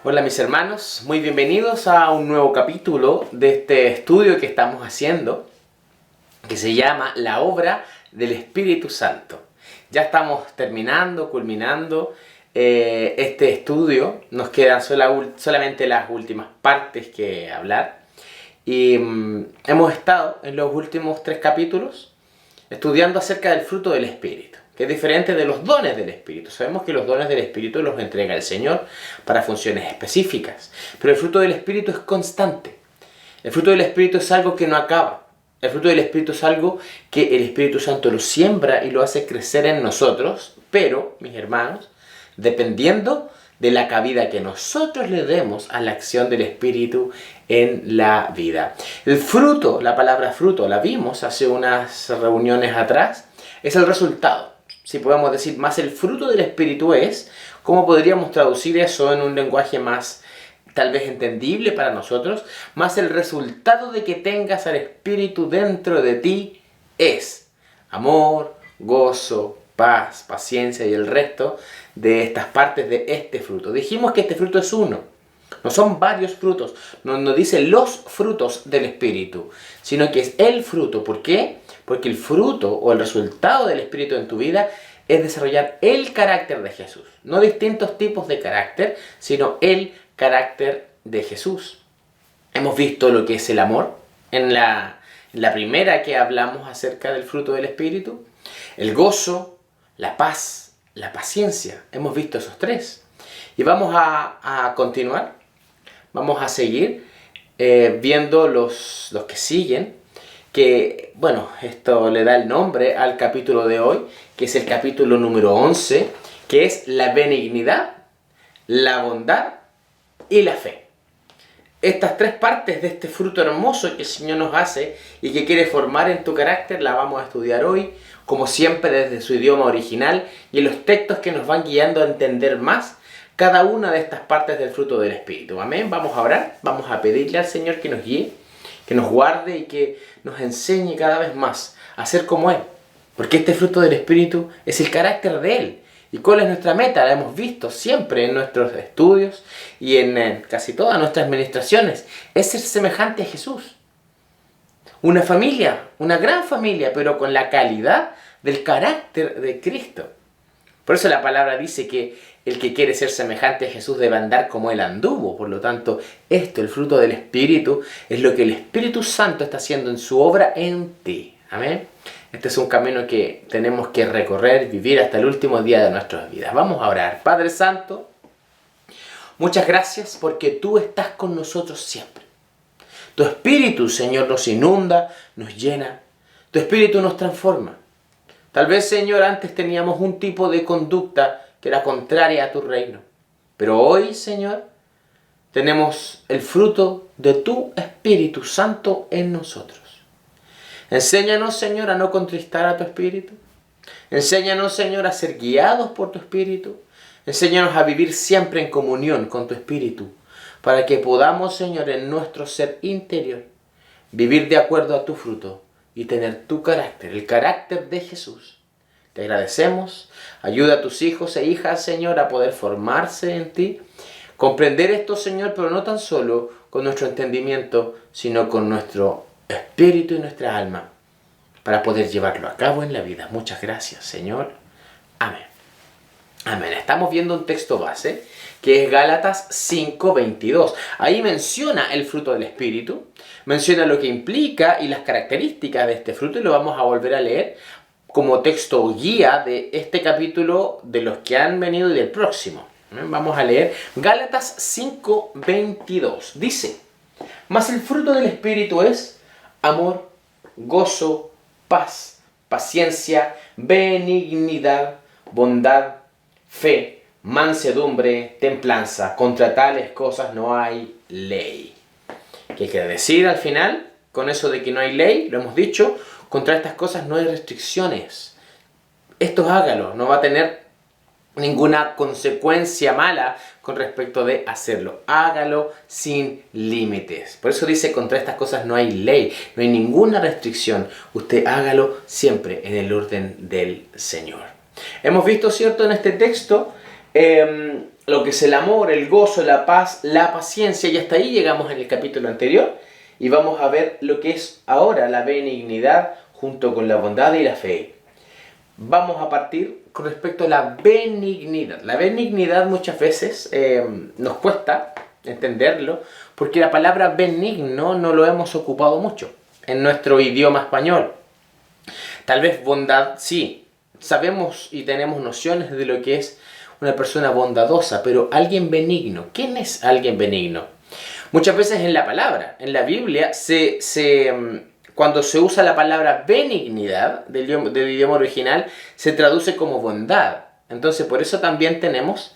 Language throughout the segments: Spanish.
Hola mis hermanos, muy bienvenidos a un nuevo capítulo de este estudio que estamos haciendo, que se llama La obra del Espíritu Santo. Ya estamos terminando, culminando este estudio, nos quedan solamente las últimas partes que hablar. Y hemos estado en los últimos 3 capítulos estudiando acerca del fruto del Espíritu, que es diferente de los dones del Espíritu. Sabemos que los dones del Espíritu los entrega el Señor para funciones específicas, pero el fruto del Espíritu es constante. El fruto del Espíritu es algo que no acaba. El fruto del Espíritu es algo que el Espíritu Santo lo siembra y lo hace crecer en nosotros, pero, mis hermanos, dependiendo de la cabida que nosotros le demos a la acción del Espíritu en la vida. El fruto, la palabra fruto, la vimos hace unas reuniones atrás, es el resultado. Si podemos decir más el fruto del Espíritu es, ¿cómo podríamos traducir eso en un lenguaje más tal vez entendible para nosotros? Más el resultado de que tengas al Espíritu dentro de ti es amor, gozo, paz, paciencia y el resto de estas partes de este fruto. Dijimos que este fruto es uno, no son varios frutos, no dice los frutos del Espíritu, sino que es el fruto. ¿Por qué? Porque el fruto o el resultado del Espíritu en tu vida es desarrollar el carácter de Jesús. No distintos tipos de carácter, sino el carácter de Jesús. Hemos visto lo que es el amor en la primera que hablamos acerca del fruto del Espíritu, el gozo, la paz, la paciencia. Hemos visto esos 3. Y vamos a continuar, vamos a seguir viendo los que siguen, que, bueno, esto le da el nombre al capítulo de hoy, que es el capítulo número 11, que es la benignidad, la bondad y la fe. Estas 3 partes de este fruto hermoso que el Señor nos hace y que quiere formar en tu carácter, la vamos a estudiar hoy, como siempre desde su idioma original y en los textos que nos van guiando a entender más cada una de estas partes del fruto del Espíritu. Amén. Vamos a orar, vamos a pedirle al Señor que nos guíe, que nos guarde y que nos enseñe cada vez más a ser como Él. Porque este fruto del Espíritu es el carácter de Él. ¿Y cuál es nuestra meta? La hemos visto siempre en nuestros estudios y en casi todas nuestras administraciones. Es ser semejante a Jesús. Una familia, una gran familia, pero con la calidad del carácter de Cristo. Por eso la palabra dice que el que quiere ser semejante a Jesús debe andar como Él anduvo. Por lo tanto, esto, el fruto del Espíritu, es lo que el Espíritu Santo está haciendo en su obra en ti. Amén. Este es un camino que tenemos que recorrer, vivir hasta el último día de nuestras vidas. Vamos a orar. Padre Santo, muchas gracias porque tú estás con nosotros siempre. Tu Espíritu, Señor, nos inunda, nos llena. Tu Espíritu nos transforma. Tal vez, Señor, antes teníamos un tipo de conducta que era contraria a tu reino. Pero hoy, Señor, tenemos el fruto de tu Espíritu Santo en nosotros. Enséñanos, Señor, a no contristar a tu Espíritu. Enséñanos, Señor, a ser guiados por tu Espíritu. Enséñanos a vivir siempre en comunión con tu Espíritu, para que podamos, Señor, en nuestro ser interior, vivir de acuerdo a tu fruto y tener tu carácter, el carácter de Jesús. Te agradecemos. Ayuda a tus hijos e hijas, Señor, a poder formarse en ti. Comprender esto, Señor, pero no tan solo con nuestro entendimiento, sino con nuestro espíritu y nuestra alma, para poder llevarlo a cabo en la vida. Muchas gracias, Señor. Amén. Amén. Estamos viendo un texto base, que es Gálatas 5:22. Ahí menciona el fruto del Espíritu, menciona lo que implica y las características de este fruto, y lo vamos a volver a leer como texto guía de este capítulo, de los que han venido y del próximo. Vamos a leer Gálatas 5:22. Dice: mas el fruto del Espíritu es amor, gozo, paz, paciencia, benignidad, bondad, fe, mansedumbre, templanza. Contra tales cosas no hay ley. ¿Qué quiere decir al final? Con eso de que no hay ley, lo hemos dicho, contra estas cosas no hay restricciones. Esto hágalo, no va a tener ninguna consecuencia mala con respecto de hacerlo. Hágalo sin límites. Por eso dice, contra estas cosas no hay ley, no hay ninguna restricción. Usted hágalo siempre en el orden del Señor. Hemos visto, ¿cierto?, en este texto lo que es el amor, el gozo, la paz, la paciencia, y hasta ahí llegamos en el capítulo anterior, y vamos a ver lo que es ahora la benignidad junto con la bondad y la fe. Vamos a partir con respecto a la benignidad. La benignidad muchas veces nos cuesta entenderlo, porque la palabra benigno no lo hemos ocupado mucho en nuestro idioma español. Tal vez bondad, sí, sabemos y tenemos nociones de lo que es una persona bondadosa, pero alguien benigno. ¿Quién es alguien benigno? Muchas veces en la palabra, en la Biblia, cuando se usa la palabra benignidad del idioma original, se traduce como bondad. Entonces, por eso también tenemos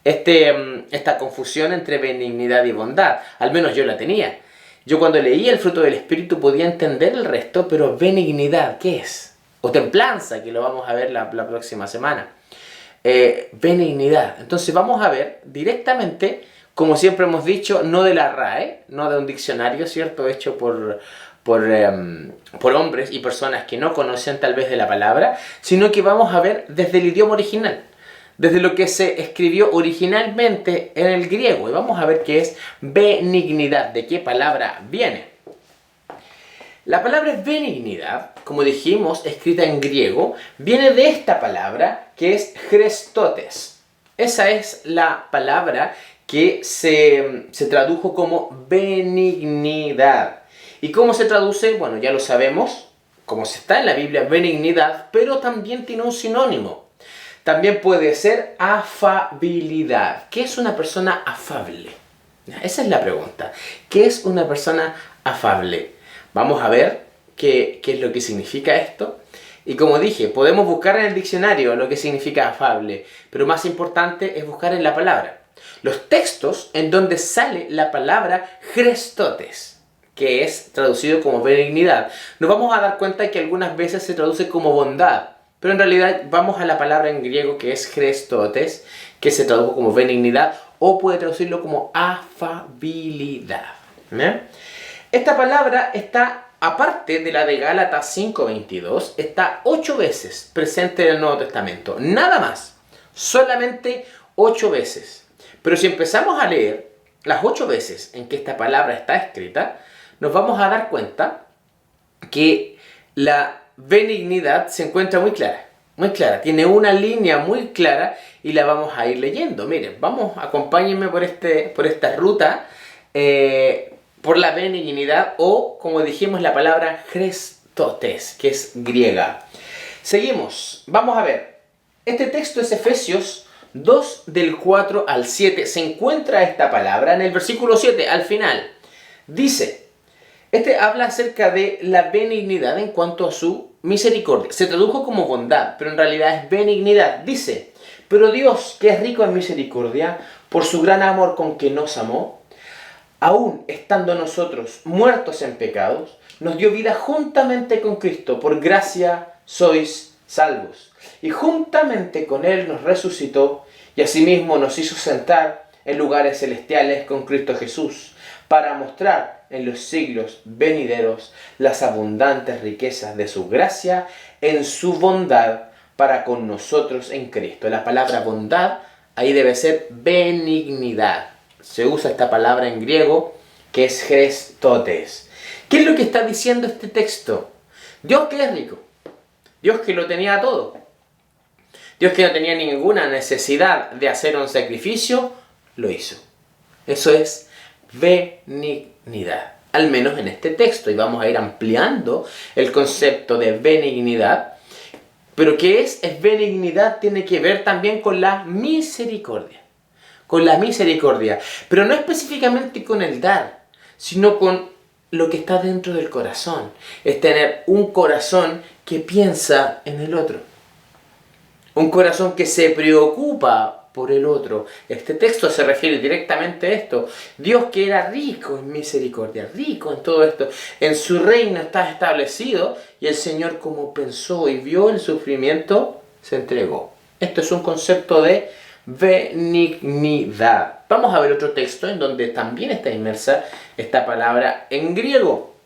esta confusión entre benignidad y bondad. Al menos yo la tenía. Yo cuando leía el fruto del Espíritu podía entender el resto, pero benignidad, ¿qué es? O templanza, que lo vamos a ver la próxima semana. Benignidad. Entonces vamos a ver directamente, como siempre hemos dicho, no de la RAE, no de un diccionario, ¿cierto? Hecho por hombres y personas que no conocen tal vez de la palabra, sino que vamos a ver desde el idioma original, desde lo que se escribió originalmente en el griego. Y vamos a ver qué es benignidad, de qué palabra viene. La palabra benignidad, como dijimos, escrita en griego, viene de esta palabra que es Christotes. Esa es la palabra que se tradujo como benignidad. ¿Y cómo se traduce? Bueno, ya lo sabemos, como se está en la Biblia, benignidad, pero también tiene un sinónimo. También puede ser afabilidad. ¿Qué es una persona afable? Esa es la pregunta. ¿Qué es una persona afable? Vamos a ver qué es lo que significa esto. Y como dije, podemos buscar en el diccionario lo que significa afable, pero más importante es buscar en la palabra. Los textos en donde sale la palabra Christotes, que es traducido como benignidad, nos vamos a dar cuenta que algunas veces se traduce como bondad, pero en realidad vamos a la palabra en griego que es Christotes, que se tradujo como benignidad, o puede traducirlo como afabilidad. ¿Bien? Esta palabra está, aparte de la de Gálatas 5:22, está 8 veces presente en el Nuevo Testamento. Nada más. Solamente 8 veces. Pero si empezamos a leer las 8 veces en que esta palabra está escrita, nos vamos a dar cuenta que la benignidad se encuentra muy clara. Muy clara. Tiene una línea muy clara y la vamos a ir leyendo. Miren, acompáñenme por esta ruta. Por la benignidad, o como dijimos la palabra Christotes, que es griega. Seguimos, vamos a ver. Este texto es Efesios 2 del 4 al 7. Se encuentra esta palabra en el versículo 7, al final. Dice, habla acerca de la benignidad en cuanto a su misericordia. Se tradujo como bondad, pero en realidad es benignidad. Dice, pero Dios, que es rico en misericordia, por su gran amor con que nos amó, aún estando nosotros muertos en pecados, nos dio vida juntamente con Cristo. Por gracia sois salvos. Y juntamente con Él nos resucitó y asimismo nos hizo sentar en lugares celestiales con Cristo Jesús, para mostrar en los siglos venideros las abundantes riquezas de su gracia en su bondad para con nosotros en Cristo. La palabra bondad ahí debe ser benignidad. Se usa esta palabra en griego que es Christotes. ¿Qué es lo que está diciendo este texto? Dios que es rico, Dios que lo tenía todo, Dios que no tenía ninguna necesidad de hacer un sacrificio, lo hizo. Eso es benignidad, al menos en este texto, y vamos a ir ampliando el concepto de benignidad. Pero ¿qué es? Benignidad tiene que ver también con la misericordia. Con la misericordia, pero no específicamente con el dar, sino con lo que está dentro del corazón. Es tener un corazón que piensa en el otro. Un corazón que se preocupa por el otro. Este texto se refiere directamente a esto. Dios que era rico en misericordia, rico en todo esto. En su reino está establecido y el Señor, como pensó y vio el sufrimiento, se entregó. Esto es un concepto de benignidad. Vamos a ver otro texto en donde también está inmersa esta palabra en griego.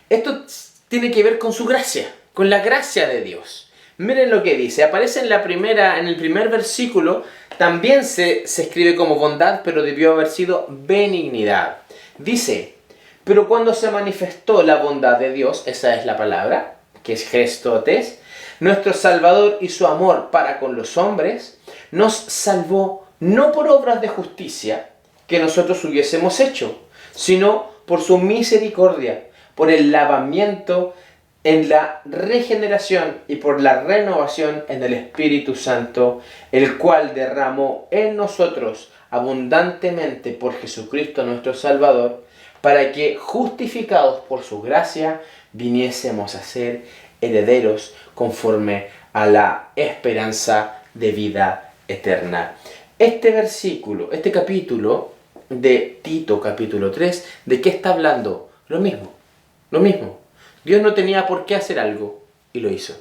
Esto tiene que ver con su gracia, con la gracia de Dios. Miren lo que dice. Aparece en el primer versículo también se escribe como bondad, pero debió haber sido benignidad. Dice, pero cuando se manifestó la bondad de Dios, esa es la palabra, que es Christotes, nuestro Salvador y su amor para con los hombres, nos salvó no por obras de justicia que nosotros hubiésemos hecho, sino por su misericordia, por el lavamiento en la regeneración y por la renovación en el Espíritu Santo, el cual derramó en nosotros abundantemente por Jesucristo nuestro Salvador, para que, justificados por su gracia, viniésemos a ser herederos conforme a la esperanza de vida eterna. Este versículo, este capítulo de Tito, capítulo 3, ¿de qué está hablando? Lo mismo. Dios no tenía por qué hacer algo y lo hizo.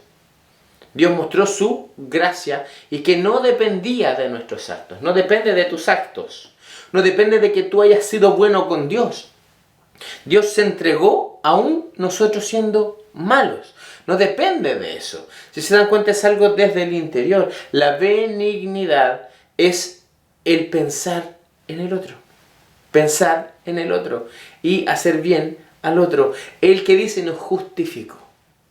Dios mostró su gracia y que no dependía de nuestros actos, no depende de tus actos, no depende de que tú hayas sido bueno con Dios. Dios se entregó aún nosotros siendo malos. No depende de eso. Si se dan cuenta, es algo desde el interior. La benignidad es el pensar en el otro. Pensar en el otro y hacer bien al otro. El que dice nos justificó.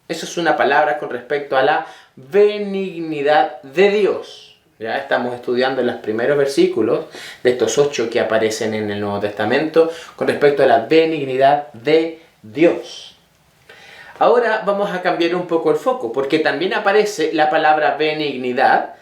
Eso es una palabra con respecto a la benignidad de Dios. Ya estamos estudiando los primeros versículos de estos 8 que aparecen en el Nuevo Testamento con respecto a la benignidad de Dios. Ahora vamos a cambiar un poco el foco, porque también aparece la palabra benignidad,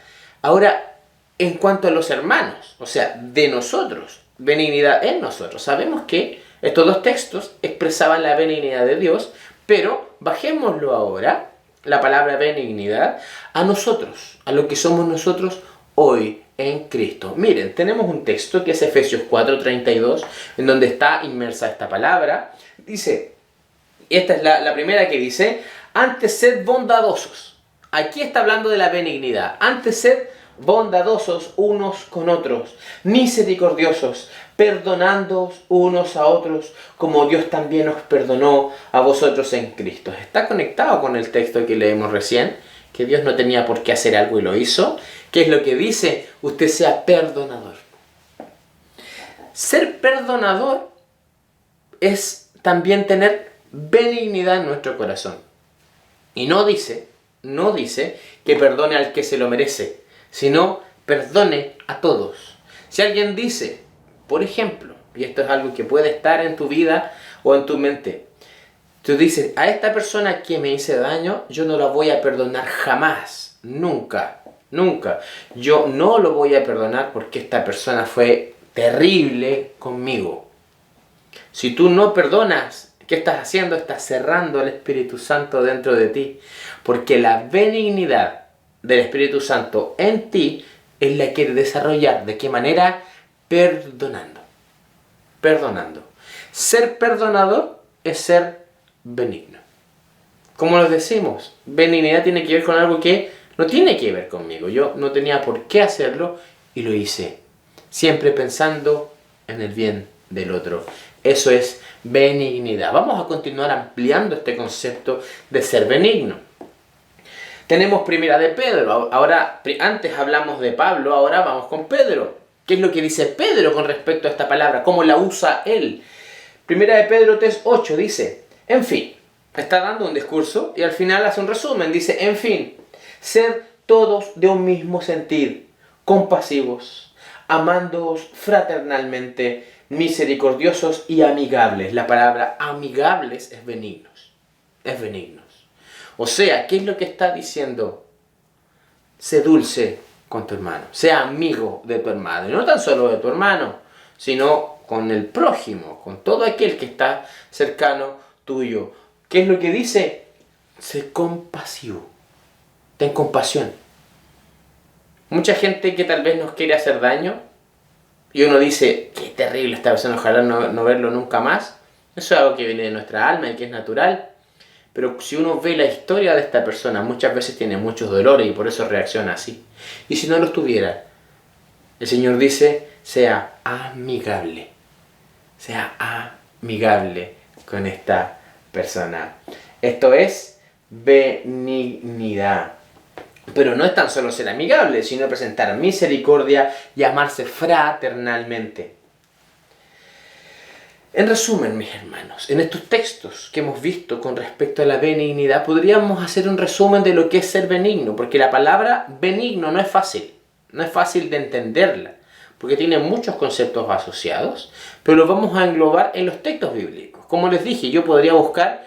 ahora en cuanto a los hermanos, o sea, de nosotros, benignidad en nosotros. Sabemos que estos dos textos expresaban la benignidad de Dios, pero bajémoslo ahora, la palabra benignidad, a nosotros, a lo que somos nosotros hoy en Cristo. Miren, tenemos un texto que es Efesios 4:32, en donde está inmersa esta palabra. Dice, esta es la primera que dice, antes sed bondadosos. Aquí está hablando de la benignidad. Antes sed bondadosos unos con otros, misericordiosos, perdonándoos unos a otros, como Dios también os perdonó a vosotros en Cristo. Está conectado con el texto que leemos recién, que Dios no tenía por qué hacer algo y lo hizo. ¿Qué es lo que dice? Usted sea perdonador. Ser perdonador es también tener benignidad en nuestro corazón. Y no dice que perdone al que se lo merece, sino perdone a todos. Si alguien dice, por ejemplo, y esto es algo que puede estar en tu vida o en tu mente, tú dices, a esta persona que me hizo daño, yo no la voy a perdonar jamás, nunca. Yo no lo voy a perdonar porque esta persona fue terrible conmigo. Si tú no perdonas, ¿qué estás haciendo? Estás cerrando al Espíritu Santo dentro de ti, porque la benignidad del Espíritu Santo en ti, Él la quiere desarrollar. ¿De qué manera? Perdonando. Ser perdonador es ser benigno. Como nos decimos, benignidad tiene que ver con algo que no tiene que ver conmigo. Yo no tenía por qué hacerlo y lo hice. Siempre pensando en el bien del otro. Eso es benignidad. Vamos a continuar ampliando este concepto de ser benigno. Tenemos primera de Pedro. Ahora, antes hablamos de Pablo, ahora vamos con Pedro. ¿Qué es lo que dice Pedro con respecto a esta palabra? ¿Cómo la usa él? Primera de Pedro 3:8 dice, en fin, está dando un discurso y al final hace un resumen. Dice, en fin, sed todos de un mismo sentir, compasivos, amándoos fraternalmente, misericordiosos y amigables. La palabra amigables es benignos. O sea, ¿qué es lo que está diciendo? Sé dulce con tu hermano. Sea amigo de tu hermano. Y no tan solo de tu hermano, sino con el prójimo, con todo aquel que está cercano tuyo. ¿Qué es lo que dice? Sé compasivo. Ten compasión. Mucha gente que tal vez nos quiere hacer daño y uno dice, qué terrible esta persona, ojalá no verlo nunca más. Eso es algo que viene de nuestra alma y que es natural. Pero si uno ve la historia de esta persona, muchas veces tiene muchos dolores y por eso reacciona así. Y si no los tuviera, el Señor dice, sea amigable. Sea amigable con esta persona. Esto es benignidad. Pero no es tan solo ser amigable, sino presentar misericordia y amarse fraternalmente. En resumen, mis hermanos, en estos textos que hemos visto con respecto a la benignidad, podríamos hacer un resumen de lo que es ser benigno, porque la palabra benigno no es fácil de entenderla, porque tiene muchos conceptos asociados, pero los vamos a englobar en los textos bíblicos. Como les dije, yo podría buscar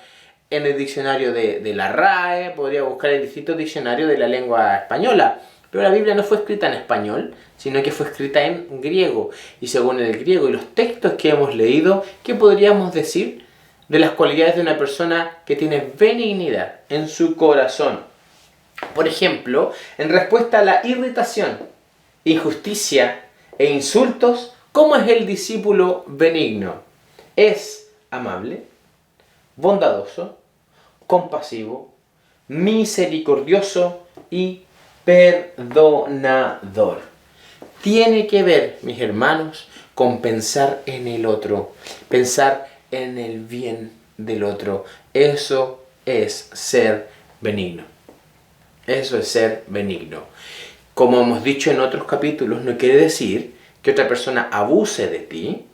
en el diccionario de la RAE, podría buscar el distinto diccionario de la lengua española, pero la Biblia no fue escrita en español, sino que fue escrita en griego. Y según el griego y los textos que hemos leído, ¿qué podríamos decir de las cualidades de una persona que tiene benignidad en su corazón? Por ejemplo, en respuesta a la irritación, injusticia e insultos, ¿cómo es el discípulo benigno? Es amable, bondadoso, compasivo, misericordioso y perdonador. Tiene que ver, mis hermanos, con pensar en el otro, pensar en el bien del otro. Eso es ser benigno. Eso es ser benigno. Como hemos dicho en otros capítulos, no quiere decir que otra persona abuse de ti,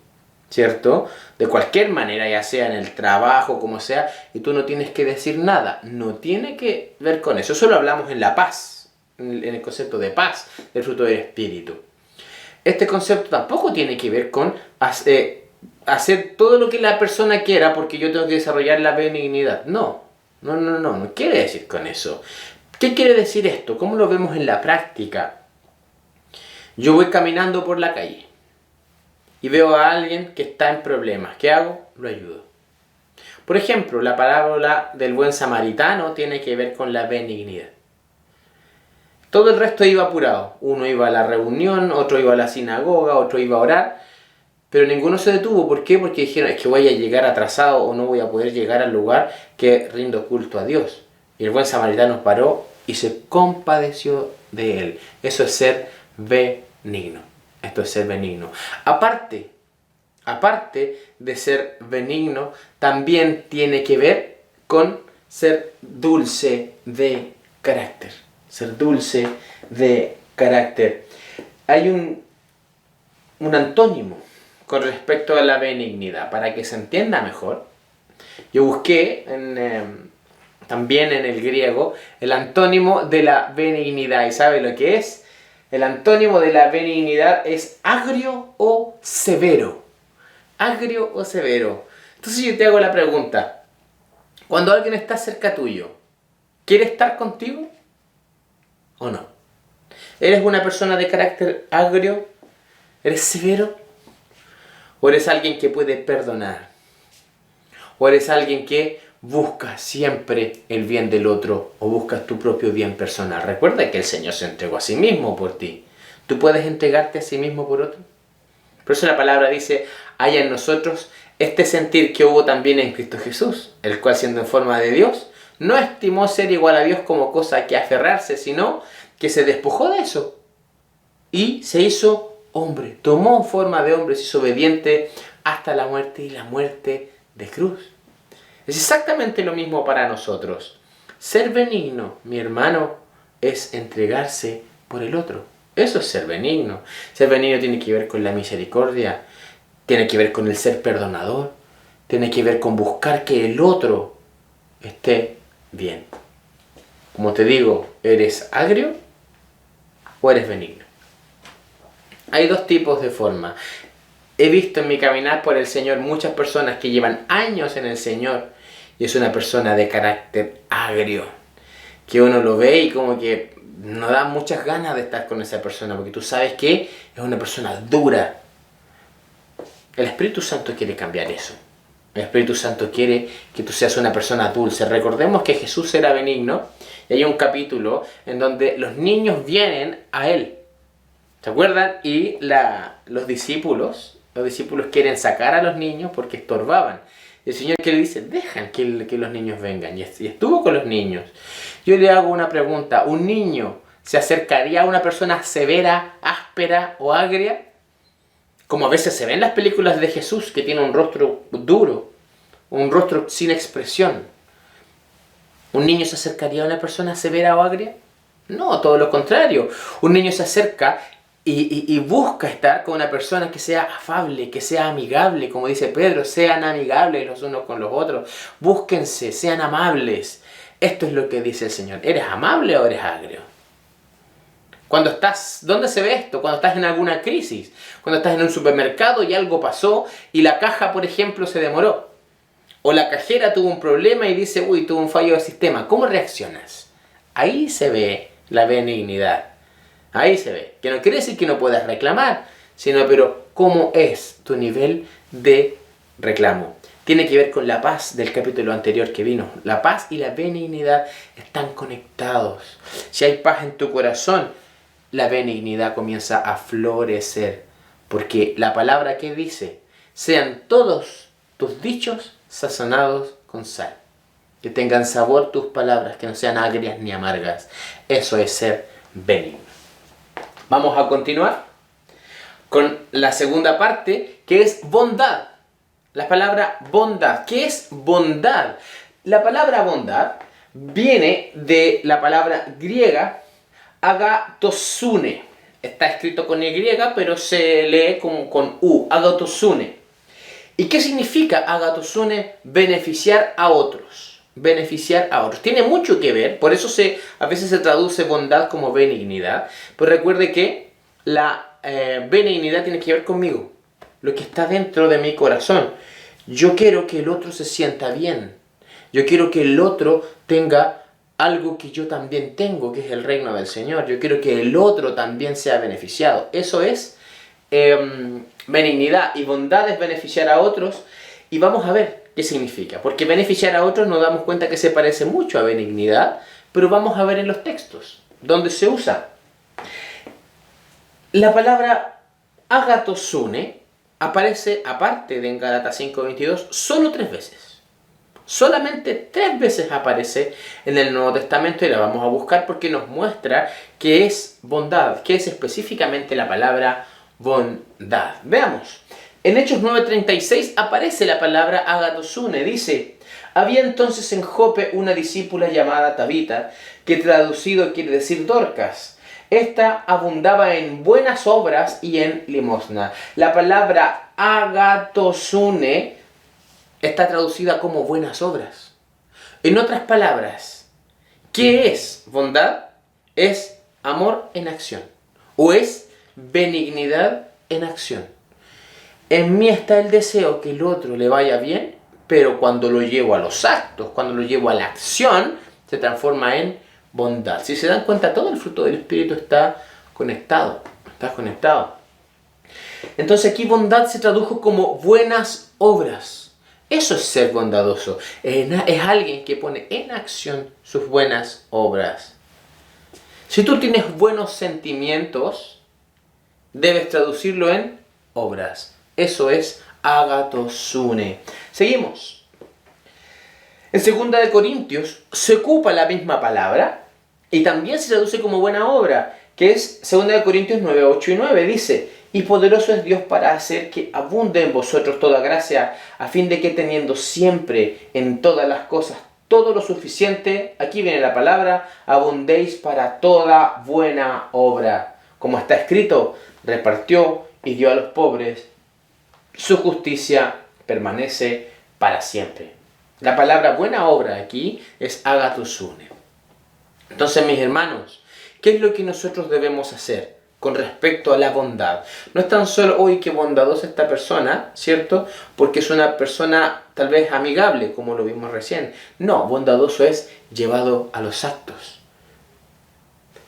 ¿cierto? De cualquier manera, ya sea en el trabajo, como sea, y tú no tienes que decir nada. No tiene que ver con eso. Eso lo hablamos en la paz, en el concepto de paz, del fruto del Espíritu. Este concepto tampoco tiene que ver con hacer todo lo que la persona quiera porque yo tengo que desarrollar la benignidad. No quiere decir con eso. ¿Qué quiere decir esto? ¿Cómo lo vemos en la práctica? Yo voy caminando por la calle y veo a alguien que está en problemas. ¿Qué hago? Lo ayudo. Por ejemplo, la parábola del buen samaritano tiene que ver con la benignidad. Todo el resto iba apurado. Uno iba a la reunión, otro iba a la sinagoga, otro iba a orar, pero ninguno se detuvo. ¿Por qué? Porque dijeron, es que voy a llegar atrasado o no voy a poder llegar al lugar que rindo culto a Dios. Y el buen samaritano paró y se compadeció de él. Eso es ser benigno. Esto es ser benigno. Aparte de ser benigno, también tiene que ver con ser dulce de carácter. Ser dulce de carácter. Hay un antónimo con respecto a la benignidad. Para que se entienda mejor, yo busqué también en el griego el antónimo de la benignidad. ¿Y sabe lo que es? El antónimo de la benignidad es agrio o severo. Agrio o severo. Entonces yo te hago la pregunta. Cuando alguien está cerca tuyo, ¿quiere estar contigo o no? ¿Eres una persona de carácter agrio? ¿Eres severo? ¿O eres alguien que puede perdonar? ¿O eres alguien que busca siempre el bien del otro o buscas tu propio bien personal? Recuerda que el Señor se entregó a sí mismo por ti. ¿Tú puedes entregarte a sí mismo por otro? Por eso la palabra dice, haya en nosotros este sentir que hubo también en Cristo Jesús, el cual siendo en forma de Dios, no estimó ser igual a Dios como cosa que aferrarse, sino que se despojó de eso y se hizo hombre. Tomó forma de hombre, se hizo obediente hasta la muerte y la muerte de cruz. Es exactamente lo mismo para nosotros. Ser benigno, mi hermano, es entregarse por el otro. Eso es ser benigno. Ser benigno tiene que ver con la misericordia, tiene que ver con el ser perdonador, tiene que ver con buscar que el otro esté bien. Como te digo, ¿eres agrio o eres benigno? Hay dos tipos de forma. He visto en mi caminar por el Señor muchas personas que llevan años en el Señor y es una persona de carácter agrio, que uno lo ve y como que no da muchas ganas de estar con esa persona, porque tú sabes que es una persona dura. El Espíritu Santo quiere cambiar eso. El Espíritu Santo quiere que tú seas una persona dulce. Recordemos que Jesús era benigno y hay un capítulo en donde los niños vienen a Él. ¿Se acuerdan? Y los discípulos quieren sacar a los niños porque estorbaban. El Señor que le dice, dejan que los niños vengan. Y estuvo con los niños. Yo le hago una pregunta. ¿Un niño se acercaría a una persona severa, áspera o agria? Como a veces se ve en las películas de Jesús, que tiene un rostro duro, un rostro sin expresión. ¿Un niño se acercaría a una persona severa o agria? No, todo lo contrario. Un niño se acerca y busca estar con una persona que sea afable, que sea amigable, como dice Pedro, sean amigables los unos con los otros. Búsquense, sean amables. Esto es lo que dice el Señor. ¿Eres amable o eres agrio? Cuando estás, ¿dónde se ve esto? Cuando estás en alguna crisis, cuando estás en un supermercado y algo pasó y la caja, por ejemplo, se demoró. O la cajera tuvo un problema y dice, uy, tuvo un fallo de sistema. ¿Cómo reaccionas? Ahí se ve la benignidad. Ahí se ve. Que no quiere decir que no puedas reclamar, sino, pero ¿cómo es tu nivel de reclamo? Tiene que ver con la paz del capítulo anterior que vino. La paz y la benignidad están conectados. Si hay paz en tu corazón, la benignidad comienza a florecer. Porque la palabra que dice, sean todos tus dichos sazonados con sal. Que tengan sabor tus palabras, que no sean agrias ni amargas. Eso es ser benigno. Vamos a continuar con la segunda parte, que es bondad. La palabra bondad. ¿Qué es bondad? La palabra bondad viene de la palabra griega agatosune. Está escrito con Y, pero se lee con U. Agatosune. ¿Y qué significa agatosune? Beneficiar a otros. Beneficiar a otros. Tiene mucho que ver, por eso a veces se traduce bondad como benignidad. Pero recuerde que la benignidad tiene que ver conmigo. Lo que está dentro de mi corazón. Yo quiero que el otro se sienta bien. Yo quiero que el otro tenga algo que yo también tengo, que es el reino del Señor. Yo quiero que el otro también sea beneficiado. Eso es benignidad, y bondad es beneficiar a otros. Y vamos a ver qué significa. Porque beneficiar a otros nos damos cuenta que se parece mucho a benignidad, pero vamos a ver en los textos donde se usa. La palabra agatosune aparece, aparte de en Gálatas 5:22, solo 3 veces. Solamente 3 veces aparece en el Nuevo Testamento y la vamos a buscar porque nos muestra qué es bondad, qué es específicamente la palabra bondad. Veamos. En Hechos 9:36 aparece la palabra agatosune. Dice, había entonces en Jope una discípula llamada Tabita, que traducido quiere decir Dorcas. Esta abundaba en buenas obras y en limosna. La palabra agatosune está traducida como buenas obras. En otras palabras, ¿qué es bondad? Es amor en acción. O es benignidad en acción. En mí está el deseo que el otro le vaya bien, pero cuando lo llevo a los actos, cuando lo llevo a la acción, se transforma en bondad. Si se dan cuenta, todo el fruto del Espíritu está conectado. Está conectado. Entonces aquí bondad se tradujo como buenas obras. Eso es ser bondadoso. Es alguien que pone en acción sus buenas obras. Si tú tienes buenos sentimientos, debes traducirlo en obras. Eso es agatosune. Seguimos. En 2 Corintios se ocupa la misma palabra y también se traduce como buena obra, que es 2 Corintios 9, 8 y 9. Dice, y poderoso es Dios para hacer que abunde en vosotros toda gracia, a fin de que teniendo siempre en todas las cosas todo lo suficiente, aquí viene la palabra, abundéis para toda buena obra. Como está escrito, repartió y dio a los pobres, su justicia permanece para siempre. La palabra buena obra aquí es agatosune. Entonces, mis hermanos, ¿qué es lo que nosotros debemos hacer con respecto a la bondad? No es tan solo, hoy qué bondadosa esta persona, ¿cierto? Porque es una persona tal vez amigable, como lo vimos recién. No, bondadoso es llevado a los actos.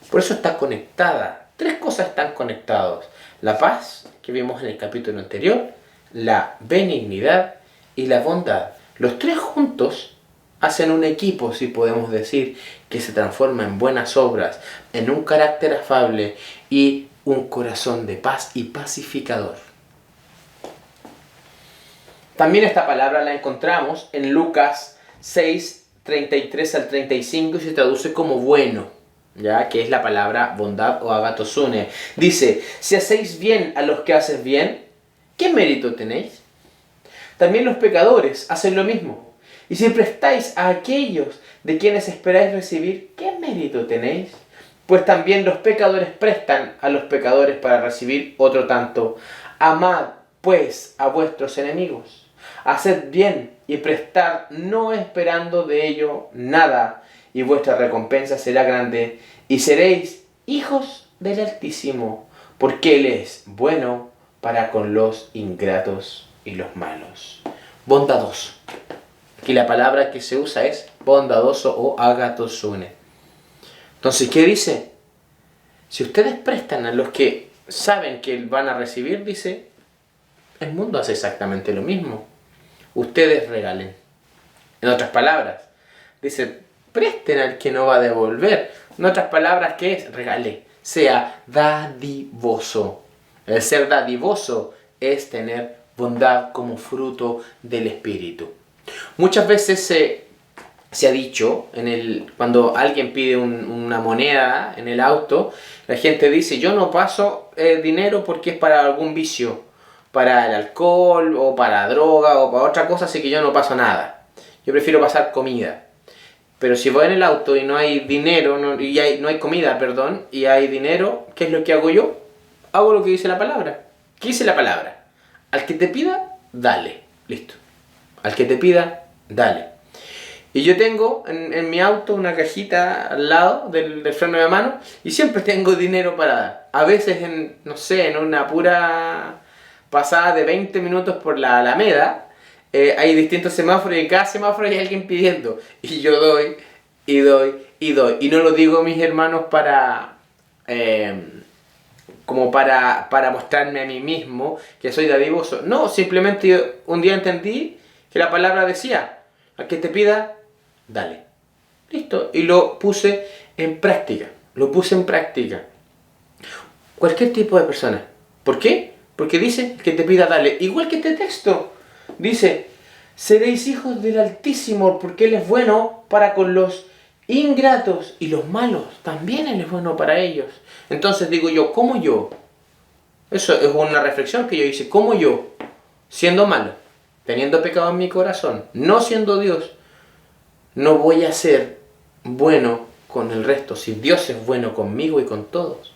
Por eso está conectada. 3 cosas están conectadas. La paz, que vimos en el capítulo anterior, la benignidad y la bondad. Los 3 juntos hacen un equipo, si podemos decir, que se transforma en buenas obras, en un carácter afable y un corazón de paz y pacificador. También esta palabra la encontramos en Lucas 6, 33 al 35 y se traduce como bueno, ¿ya? Que es la palabra bondad o agatosune. Dice, si hacéis bien a los que hacen bien, ¿qué mérito tenéis? También los pecadores hacen lo mismo. Y si prestáis a aquellos de quienes esperáis recibir, ¿qué mérito tenéis? pues también los pecadores prestan a los pecadores para recibir otro tanto. Amad, pues, a vuestros enemigos. Haced bien y prestad, no esperando de ello nada, y vuestra recompensa será grande, y seréis hijos del Altísimo, porque Él es bueno para con los ingratos y los malos. Bondadoso. Aquí la palabra que se usa es bondadoso o agatosune. Entonces, ¿qué dice? Si ustedes prestan a los que saben que van a recibir, dice, el mundo hace exactamente lo mismo. Ustedes regalen. En otras palabras, dice, presten al que no va a devolver. En otras palabras, ¿qué es? Regale. Sea dadivoso. El ser dadivoso es tener bondad como fruto del Espíritu. Muchas veces se ha dicho, cuando alguien pide una moneda en el auto, la gente dice, yo no paso dinero porque es para algún vicio, para el alcohol o para droga o para otra cosa, así que yo no paso nada. Yo prefiero pasar comida. Pero si voy en el auto y no hay dinero, no hay comida, perdón, y hay dinero, ¿qué es lo que hago yo? Hago lo que dice la palabra. ¿Qué dice la palabra? Al que te pida, dale. Listo. Al que te pida, dale. Y yo tengo en mi auto una cajita al lado del freno de mano y siempre tengo dinero para dar. A veces en una pura pasada de 20 minutos por la Alameda, hay distintos semáforos y en cada semáforo hay alguien pidiendo. Y yo doy, y doy, y doy. Y no lo digo, mis hermanos, para mostrarme a mí mismo que soy dadivoso. No, simplemente yo un día entendí que la palabra decía, al que te pida, dale. Listo. Y lo puse en práctica. Lo puse en práctica. Cualquier tipo de persona. ¿Por qué? Porque dice, el que te pida, dale. Igual que este texto. Dice, seréis hijos del Altísimo porque Él es bueno para con los ingratos y los malos. También Él es bueno para ellos. Entonces digo yo, ¿cómo yo? Eso es una reflexión que yo hice. ¿Cómo yo, siendo malo, teniendo pecado en mi corazón, no siendo Dios, no voy a ser bueno con el resto? Si Dios es bueno conmigo y con todos.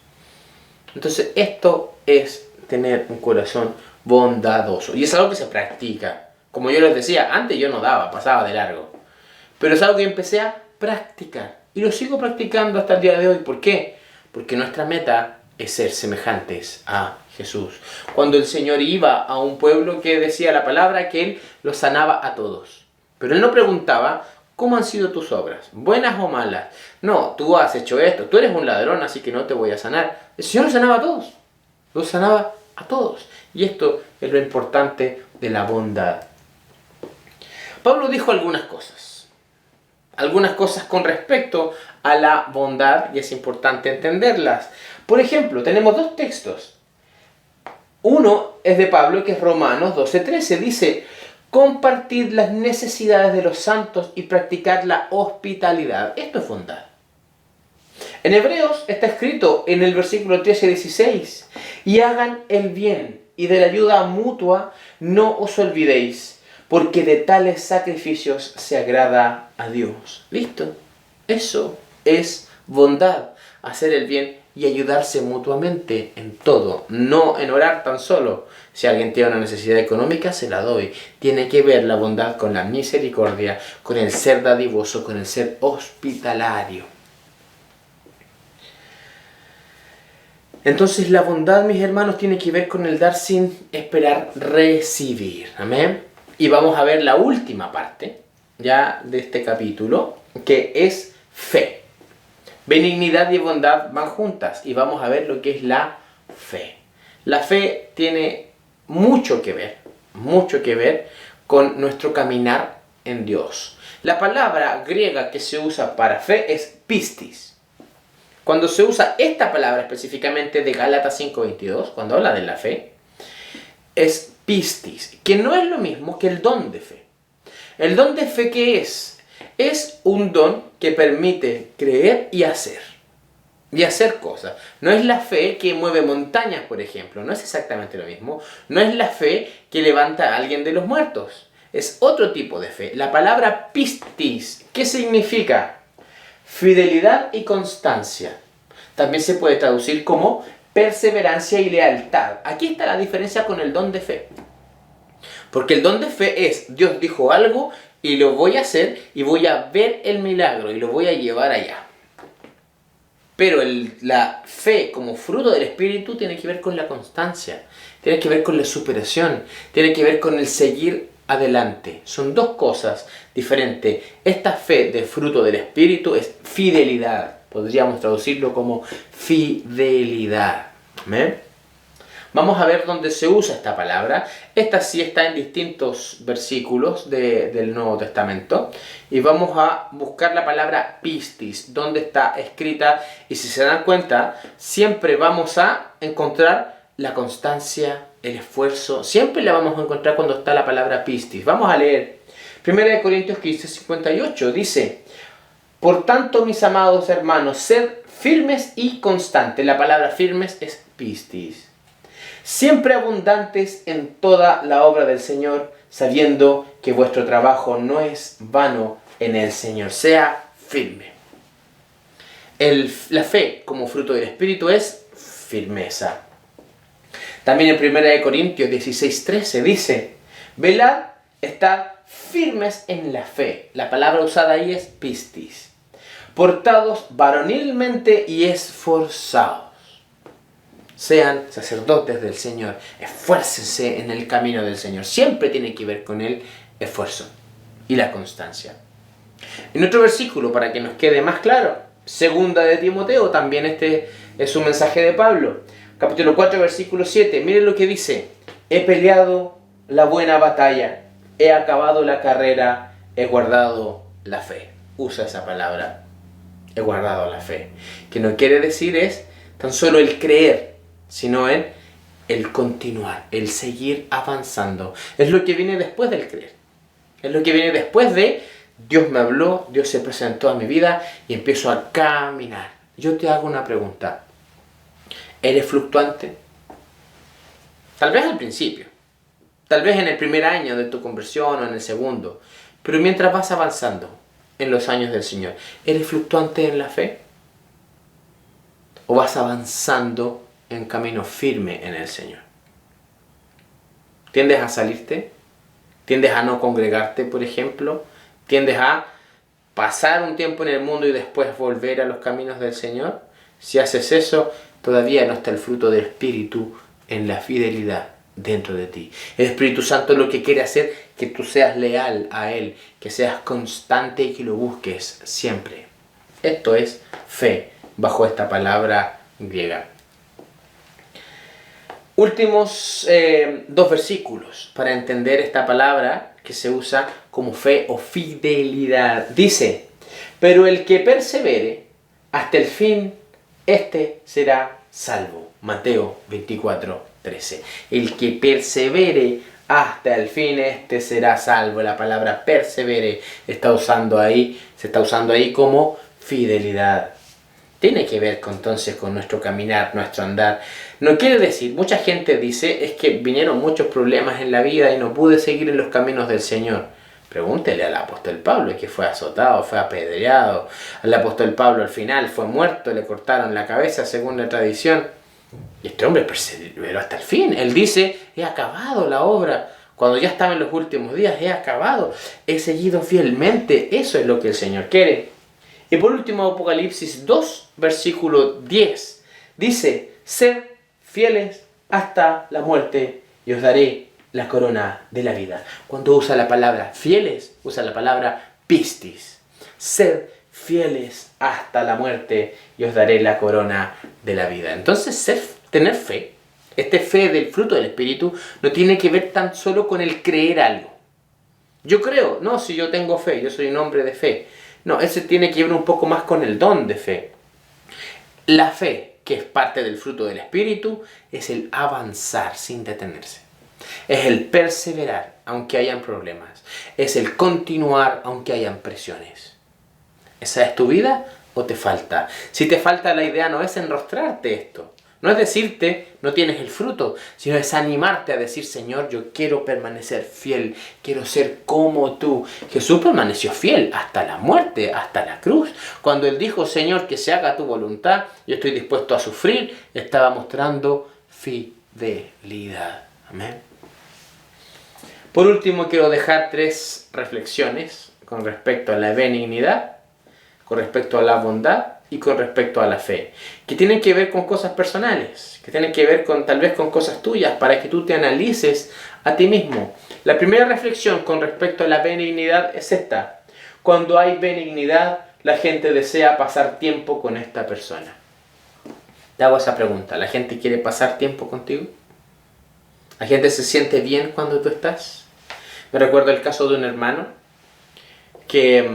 Entonces esto es tener un corazón bondadoso. Y es algo que se practica. Como yo les decía, antes yo no daba, pasaba de largo. Pero es algo que empecé a practicar. Y lo sigo practicando hasta el día de hoy. ¿Por qué? Porque nuestra meta es ser semejantes a Jesús. Cuando el Señor iba a un pueblo que decía la palabra que Él los sanaba a todos. Pero Él no preguntaba, ¿cómo han sido tus obras? ¿Buenas o malas? No, tú has hecho esto, tú eres un ladrón, así que no te voy a sanar. El Señor los sanaba a todos. Los sanaba a todos. Y esto es lo importante de la bondad. Pablo dijo algunas cosas con respecto a la bondad y es importante entenderlas. Por ejemplo, tenemos dos textos. Uno es de Pablo, que es Romanos 12:13. Dice, compartid las necesidades de los santos y practicad la hospitalidad. Esto es bondad. En Hebreos está escrito en el versículo 13-16, y hagan el bien, y de la ayuda mutua no os olvidéis, porque de tales sacrificios se agrada a Dios. ¿Listo? Eso es bondad, hacer el bien y ayudarse mutuamente en todo, no en orar tan solo. Si alguien tiene una necesidad económica, se la doy. Tiene que ver la bondad con la misericordia, con el ser dadivoso, con el ser hospitalario. Entonces la bondad, mis hermanos, tiene que ver con el dar sin esperar recibir. Amén. Y vamos a ver la última parte ya de este capítulo, que es fe. Benignidad y bondad van juntas y vamos a ver lo que es la fe. La fe tiene mucho que ver con nuestro caminar en Dios. La palabra griega que se usa para fe es pistis. Cuando se usa esta palabra específicamente de Gálatas 5:22, cuando habla de la fe, es pistis, que no es lo mismo que el don de fe. ¿El don de fe qué es? Es un don que permite creer y hacer cosas. No es la fe que mueve montañas, por ejemplo, no es exactamente lo mismo. No es la fe que levanta a alguien de los muertos. Es otro tipo de fe. La palabra pistis, ¿qué significa? Fidelidad y constancia. También se puede traducir como perseverancia y lealtad. Aquí está la diferencia con el don de fe. Porque el don de fe es, Dios dijo algo y lo voy a hacer y voy a ver el milagro y lo voy a llevar allá. Pero la fe como fruto del Espíritu tiene que ver con la constancia, tiene que ver con la superación, tiene que ver con el seguir adelante. Son dos cosas diferentes. Esta fe de fruto del Espíritu es fidelidad. Podríamos traducirlo como fidelidad. ¿Amén? Vamos a ver dónde se usa esta palabra. Esta sí está en distintos versículos del Nuevo Testamento. Y vamos a buscar la palabra pistis, donde está escrita. Y si se dan cuenta, siempre vamos a encontrar la constancia, el esfuerzo. Siempre la vamos a encontrar cuando está la palabra pistis. Vamos a leer 1 Corintios 15, 58. Dice: por tanto, mis amados hermanos, sed firmes y constantes. La palabra firmes es pistis. Siempre abundantes en toda la obra del Señor, sabiendo que vuestro trabajo no es vano en el Señor. Sea firme. La fe como fruto del Espíritu es firmeza. También en 1 Corintios 16:13 dice: velad, estad firmes en la fe. La palabra usada ahí es pistis. Portados varonilmente y esforzados. Sean sacerdotes del Señor, esfuércense en el camino del Señor. Siempre tiene que ver con el esfuerzo y la constancia. En otro versículo, para que nos quede más claro, segunda de Timoteo, también este es un mensaje de Pablo. Capítulo 4, versículo 7, miren lo que dice: he peleado la buena batalla, he acabado la carrera, he guardado la fe. Usa esa palabra, he guardado la fe. Que no quiere decir es tan solo el creer, sino en el continuar, el seguir avanzando. Es lo que viene después del creer. Es lo que viene después de Dios me habló, Dios se presentó a mi vida y empiezo a caminar. Yo te hago una pregunta. ¿Eres fluctuante? Tal vez al principio. Tal vez en el primer año de tu conversión o en el segundo. Pero mientras vas avanzando en los años del Señor, ¿eres fluctuante en la fe? ¿O vas avanzando en camino firme en el Señor? ¿Tiendes a salirte? ¿Tiendes a no congregarte, por ejemplo? ¿Tiendes a pasar un tiempo en el mundo y después volver a los caminos del Señor? Si haces eso, todavía no está el fruto del Espíritu en la fidelidad dentro de ti. El Espíritu Santo lo que quiere hacer es que tú seas leal a Él, que seas constante y que lo busques siempre. Esto es fe bajo esta palabra griega. Últimos dos versículos para entender esta palabra que se usa como fe o fidelidad. Dice: pero el que persevere hasta el fin, este será salvo. Mateo 24:13. El que persevere hasta el fin, este será salvo. La palabra persevere se está usando ahí como fidelidad. Tiene que ver entonces con nuestro caminar, nuestro andar. No quiere decir, mucha gente dice, es que vinieron muchos problemas en la vida y no pude seguir en los caminos del Señor. Pregúntele al apóstol Pablo, que fue azotado, fue apedreado. Al apóstol Pablo al final fue muerto, le cortaron la cabeza según la tradición. Y este hombre perseveró hasta el fin. Él dice: he acabado la obra. Cuando ya estaba en los últimos días, he acabado. He seguido fielmente. Eso es lo que el Señor quiere. Y por último, Apocalipsis 2, versículo 10. Dice: sed fieles hasta la muerte y os daré la corona de la vida. Cuando usa la palabra fieles, usa la palabra pistis. Sed fieles hasta la muerte y os daré la corona de la vida. Entonces, tener fe, fe del fruto del Espíritu, no tiene que ver tan solo con el creer algo. Yo creo, no, si yo tengo fe, yo soy un hombre de fe. No, ese tiene que ver un poco más con el don de fe. La fe, que es parte del fruto del Espíritu, es el avanzar sin detenerse. Es el perseverar aunque hayan problemas. Es el continuar aunque hayan presiones. ¿Esa es tu vida o te falta? Si te falta, la idea no es enrostrarte esto. No es decirte, no tienes el fruto, sino es animarte a decir, Señor, yo quiero permanecer fiel, quiero ser como tú. Jesús permaneció fiel hasta la muerte, hasta la cruz. Cuando Él dijo, Señor, que se haga tu voluntad, yo estoy dispuesto a sufrir, estaba mostrando fidelidad. Amén. Por último, quiero dejar 3 reflexiones con respecto a la benignidad, con respecto a la bondad y con respecto a la fe, que tienen que ver con cosas personales, que tienen que ver con tal vez con cosas tuyas, para que tú te analices a ti mismo. La primera reflexión con respecto a la benignidad es esta: cuando hay benignidad, la gente desea pasar tiempo con esta persona. Te hago esa pregunta: ¿la gente quiere pasar tiempo contigo? ¿La gente se siente bien cuando tú estás? Me recuerdo el caso de un hermano que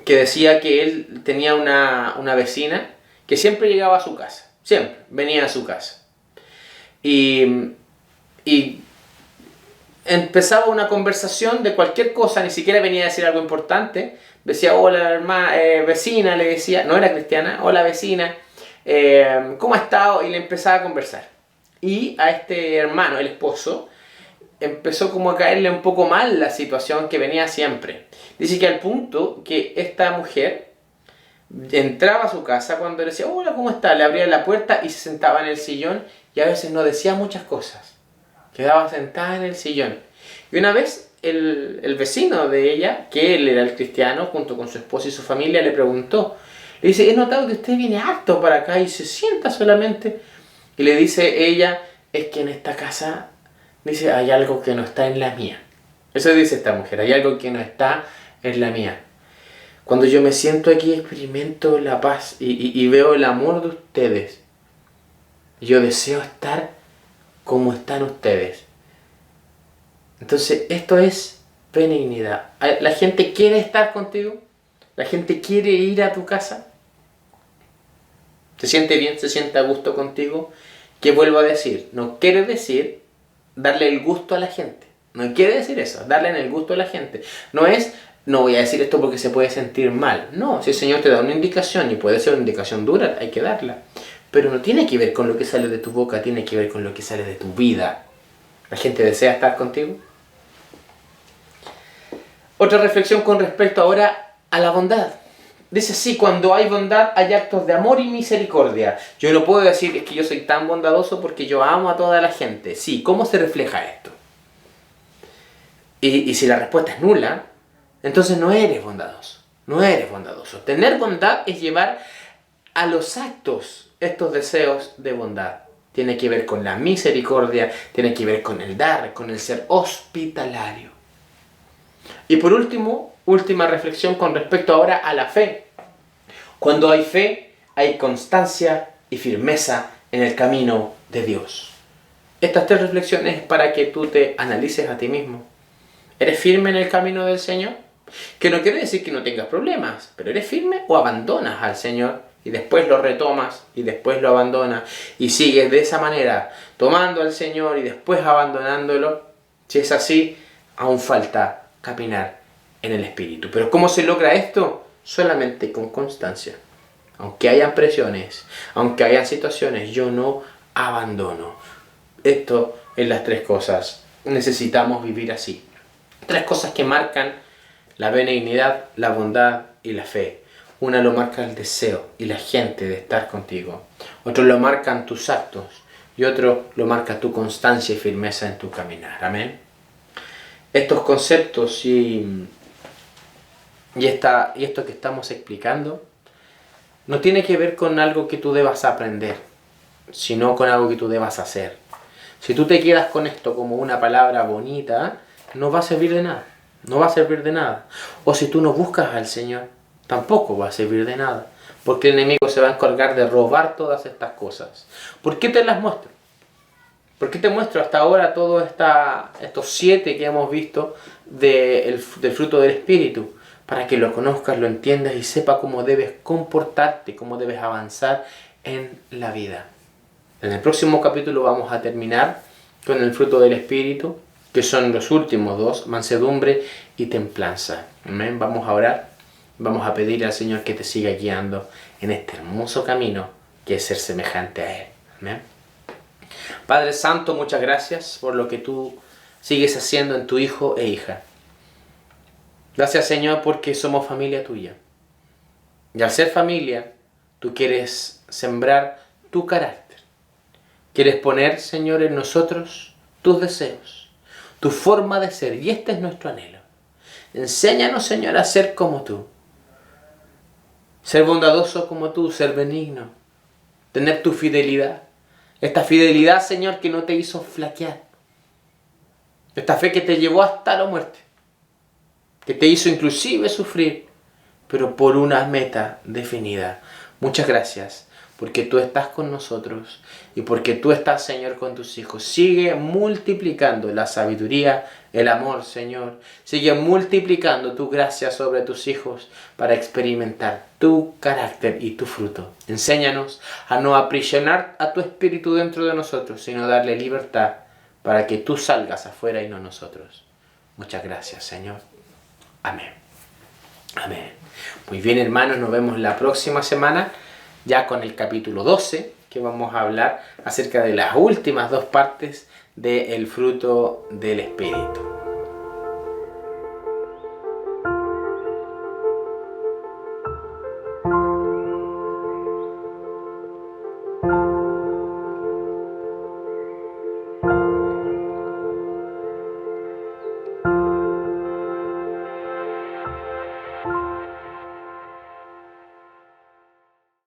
decía que él tenía una vecina que siempre llegaba a su casa, siempre venía a su casa. Y empezaba una conversación de cualquier cosa, ni siquiera venía a decir algo importante. Decía, hola hermana, vecina, le decía, no era cristiana, hola vecina, ¿cómo ha estado? Y le empezaba a conversar. Y a este hermano, el esposo, empezó como a caerle un poco mal la situación que venía siempre. Dice que al punto que esta mujer entraba a su casa cuando le decía, hola, ¿cómo está? Le abría la puerta y se sentaba en el sillón y a veces no decía muchas cosas. Quedaba sentada en el sillón. Y una vez el vecino de ella, que él era el cristiano, junto con su esposa y su familia, le preguntó. Le dice, he notado que usted viene harto para acá y se sienta solamente. Y le dice ella, es que en esta casa, dice, hay algo que no está en la mía. Eso dice esta mujer, hay algo que no está en la mía. Cuando yo me siento aquí, experimento la paz y veo el amor de ustedes. Yo deseo estar como están ustedes. Entonces, esto es benignidad. ¿La gente quiere estar contigo? ¿La gente quiere ir a tu casa? ¿Se siente bien? ¿Se siente a gusto contigo? ¿Qué vuelvo a decir? No quiere decir darle el gusto a la gente. No quiere decir eso, darle el gusto a la gente. No es, no voy a decir esto porque se puede sentir mal. No, si el Señor te da una indicación y puede ser una indicación dura, hay que darla. Pero no tiene que ver con lo que sale de tu boca, tiene que ver con lo que sale de tu vida. ¿La gente desea estar contigo? Otra reflexión con respecto ahora a la bondad. Dice así, cuando hay bondad hay actos de amor y misericordia. Yo no puedo decir es que yo soy tan bondadoso porque yo amo a toda la gente. Sí, ¿cómo se refleja esto? Y si la respuesta es nula, entonces no eres bondadoso. No eres bondadoso. Tener bondad es llevar a los actos estos deseos de bondad. Tiene que ver con la misericordia, tiene que ver con el dar, con el ser hospitalario. Y por último, última reflexión con respecto ahora a la fe. Cuando hay fe, hay constancia y firmeza en el camino de Dios. Estas 3 reflexiones para que tú te analices a ti mismo. ¿Eres firme en el camino del Señor? Que no quiere decir que no tengas problemas, pero ¿eres firme o abandonas al Señor y después lo retomas y después lo abandonas y sigues de esa manera, tomando al Señor y después abandonándolo? Si es así, aún falta caminar en el Espíritu. ¿Pero cómo se logra esto? Solamente con constancia. Aunque hayan presiones, aunque hayan situaciones, yo no abandono. Esto es las 3 cosas. Necesitamos vivir así. 3 cosas que marcan la benignidad, la bondad y la fe. Una lo marca el deseo y la gente de estar contigo. Otro lo marcan tus actos. Y otro lo marca tu constancia y firmeza en tu caminar. Amén. Estos conceptos y esto que estamos explicando no tiene que ver con algo que tú debas aprender, sino con algo que tú debas hacer. Si tú te quedas con esto como una palabra bonita, no va a servir de nada. No va a servir de nada. O si tú no buscas al Señor, tampoco va a servir de nada. Porque el enemigo se va a encargar de robar todas estas cosas. ¿Por qué te las muestro? ¿Por qué te muestro hasta ahora todos estos 7 que hemos visto del fruto del Espíritu? Para que lo conozcas, lo entiendas y sepas cómo debes comportarte, cómo debes avanzar en la vida. En el próximo capítulo vamos a terminar con el fruto del Espíritu, que son los últimos 2, mansedumbre y templanza. Amén. Vamos a orar, vamos a pedir al Señor que te siga guiando en este hermoso camino que es ser semejante a Él. Amén. Amén. Padre Santo, muchas gracias por lo que tú sigues haciendo en tu hijo e hija. Gracias, Señor, porque somos familia tuya. Y al ser familia, tú quieres sembrar tu carácter. Quieres poner, Señor, en nosotros tus deseos, tu forma de ser. Y este es nuestro anhelo. Enséñanos, Señor, a ser como tú. Ser bondadoso como tú, ser benigno. Tener tu fidelidad. Esta fidelidad, Señor, que no te hizo flaquear. Esta fe que te llevó hasta la muerte. Que te hizo inclusive sufrir, pero por una meta definida. Muchas gracias, porque tú estás con nosotros y porque tú estás, Señor, con tus hijos. Sigue multiplicando la sabiduría, el amor, Señor. Sigue multiplicando tu gracia sobre tus hijos para experimentar tu carácter y tu fruto. Enséñanos a no aprisionar a tu espíritu dentro de nosotros, sino darle libertad para que tú salgas afuera y no nosotros. Muchas gracias, Señor. Amén. Amén. Muy bien, hermanos, nos vemos la próxima semana ya con el capítulo 12, que vamos a hablar acerca de las últimas dos partes del fruto del Espíritu.